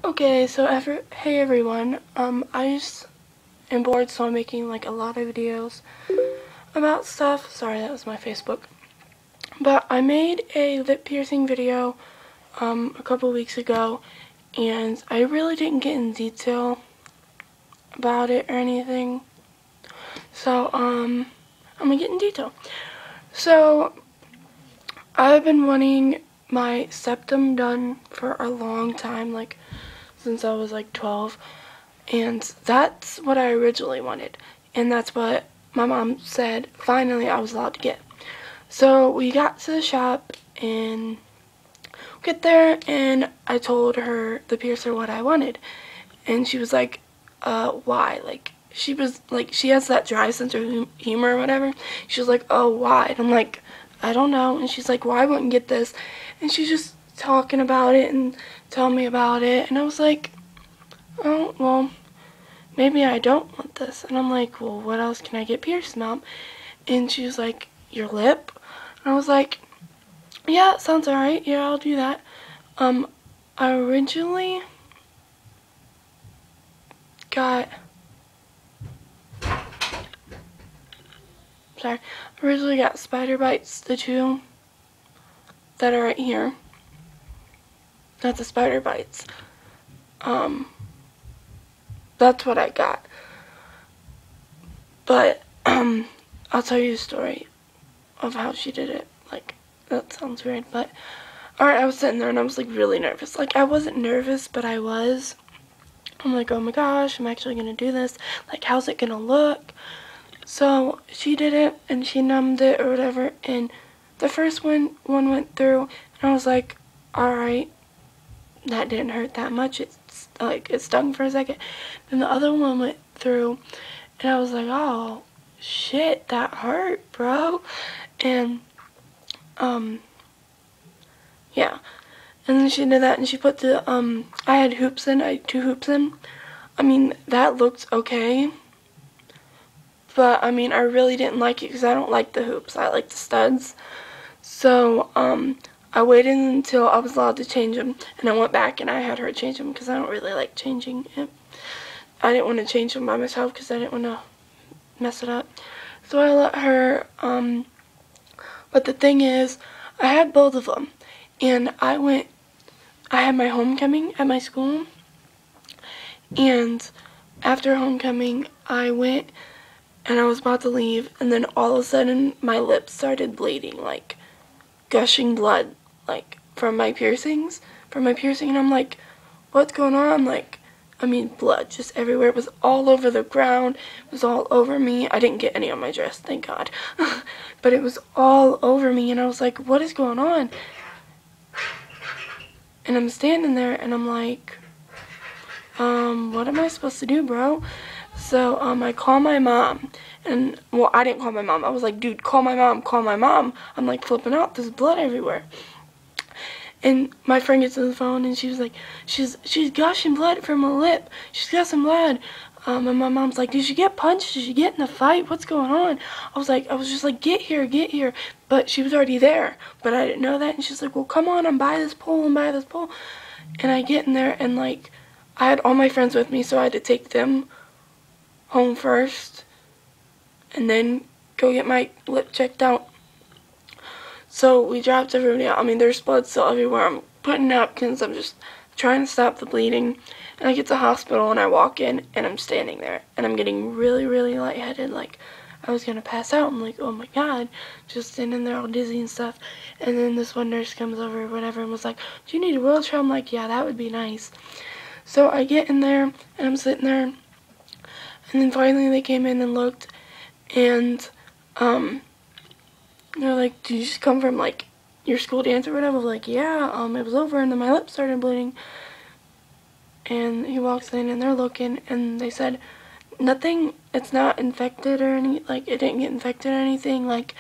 Okay, so hey everyone, I just am bored, so I'm making like a lot of videos about stuff. Sorry, that was my Facebook. But I made a lip piercing video a couple weeks ago, and I really didn't get in detail about it or anything. So I'm gonna get in detail. So I've been wanting my septum done for a long time, like since I was like 12, and that's what I originally wanted, and that's what my mom said finally I was allowed to get. So we got to the shop and get there, and I told her, the piercer, what I wanted, and she was like, why? Like, she was like, she has that dry sense of humor or whatever. She was like, oh, why? And I'm like, I don't know. And she's like, well, I wouldn't get this. And she's just talking about it and telling me about it, and I was like, oh, well, maybe I don't want this. And I'm like, well, what else can I get pierced, Mom? And she was like, your lip? And I was like, yeah, sounds alright. Yeah, I'll do that. I originally got, spider bites, the two that are right here. That's the spider bites. That's what I got. But, I'll tell you a story of how she did it. Like, that sounds weird, but alright, I was sitting there and I was like really nervous. Like, I wasn't nervous, but I was. I'm like, oh my gosh, I'm actually gonna do this. Like, how's it gonna look? So she did it and she numbed it or whatever, and the first one went through, and I was like, alright, that didn't hurt that much. It's like, it stung for a second. Then the other one went through, and I was like, oh shit, that hurt, bro. And yeah, and then she did that, and she put the I had hoops in. I had 2 hoops in. I mean, that looked okay, but I mean, I really didn't like it because I don't like the hoops. I like the studs. So I waited until I was allowed to change them, and I went back and I had her change them because I don't really like changing it. I didn't want to change them by myself because I didn't want to mess it up. So I let her, but the thing is, I had both of them, and I had my homecoming at my school, and after homecoming, I went and I was about to leave, and then all of a sudden, my lips started bleeding, like, gushing blood, like, from my piercing, and I'm like, what's going on? Like, I mean, blood just everywhere. It was all over the ground. It was all over me. I didn't get any on my dress, thank God. But it was all over me, and I was like, what is going on? And I'm standing there, and I'm like, what am I supposed to do, bro? So, I call my mom, and, well, I didn't call my mom. I was like, dude, call my mom, call my mom. I'm, like, flipping out. There's blood everywhere. And my friend gets on the phone, and she was like, she's gushing blood from her lip. She's got some blood. And my mom's like, did she get punched? Did she get in a fight? What's going on? I was just like, get here, get here. But she was already there. But I didn't know that. And she's like, well, come on, I'm by this pole, I'm by this pole. And I get in there, and, like, I had all my friends with me, so I had to take them home first and then go get my lip checked out. So we dropped everybody out. I mean, there's blood still everywhere. I'm putting napkins. I'm just trying to stop the bleeding. And I get to the hospital, and I walk in, and I'm standing there. And I'm getting really, really lightheaded. Like, I was going to pass out. I'm like, oh my God. Just standing there all dizzy and stuff. And then this one nurse comes over or whatever and was like, do you need a wheelchair? I'm like, yeah, that would be nice. So I get in there, and I'm sitting there. And then finally they came in and looked. And, they're like, did you just come from, like, your school dance or whatever? I was like, yeah, it was over, and then my lips started bleeding. And he walks in, and they're looking, and they said, nothing, it's not infected or it didn't get infected or anything. Like,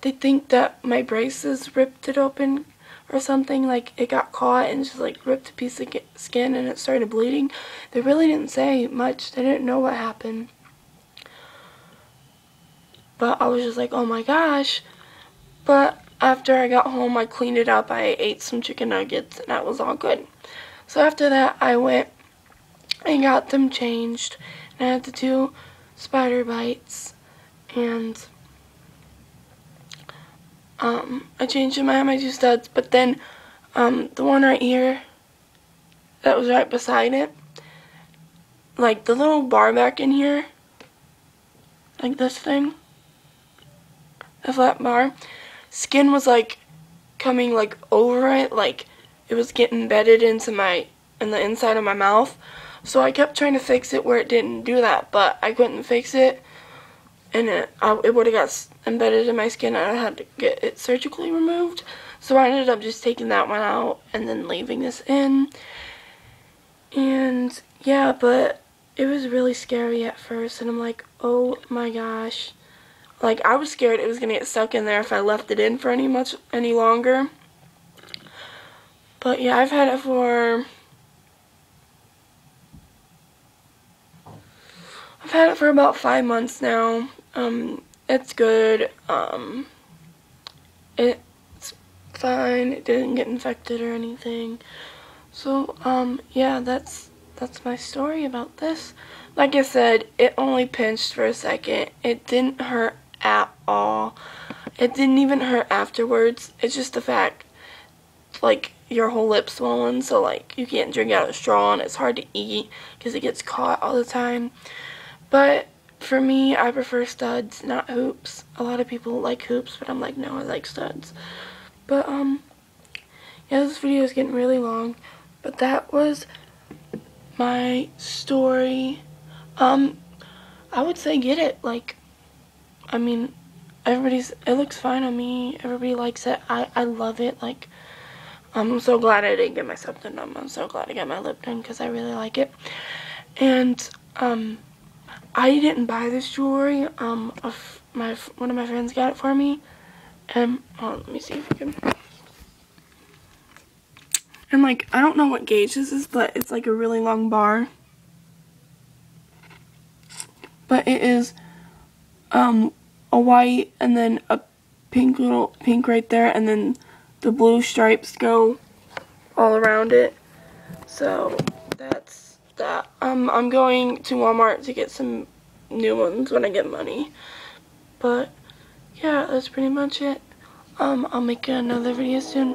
they think that my braces ripped it open or something. Like, it got caught and just, like, ripped a piece of skin, and it started bleeding. They really didn't say much. They didn't know what happened. But I was just like, oh my gosh. But after I got home, I cleaned it up. I ate some chicken nuggets, and that was all good. So after that, I went and got them changed. And I had the 2 spider bites. And I changed them. I had my 2 studs. But then the one right here that was right beside it, like the little bar back in here, like this thing, the flat bar, skin was like coming like over it, like it was getting embedded into in the inside of my mouth. So I kept trying to fix it where it didn't do that, but I couldn't fix it, and it would have got embedded in my skin, and I had to get it surgically removed. So I ended up just taking that one out and then leaving this in. And yeah, but it was really scary at first, and I'm like, oh my gosh. Like, I was scared it was going to get stuck in there if I left it in for any longer. But yeah, I've had it for about 5 months now. It's good. It's fine. It didn't get infected or anything. So, yeah, that's my story about this. Like I said, it only pinched for a second. It didn't hurt at all. It didn't even hurt afterwards. It's just the fact, like, your whole lip's swollen, so, like, you can't drink out of a straw, and it's hard to eat because it gets caught all the time. But for me, I prefer studs, not hoops. A lot of people like hoops, but I'm like, no, I like studs. But, yeah, this video is getting really long, but that was my story. I would say get it. Like, I mean, it looks fine on me. Everybody likes it. I love it. Like, I'm so glad I didn't get myself done. I'm so glad I got my lip done because I really like it. And, I didn't buy this jewelry. One of my friends got it for me. And, let me see if I can. And, like, I don't know what gauge this is, but it's like a really long bar. But it is, a white and then a little pink right there, and then the blue stripes go all around it. So that's that. I'm going to Walmart to get some new ones when I get money. But yeah, that's pretty much it. I'll make another video soon.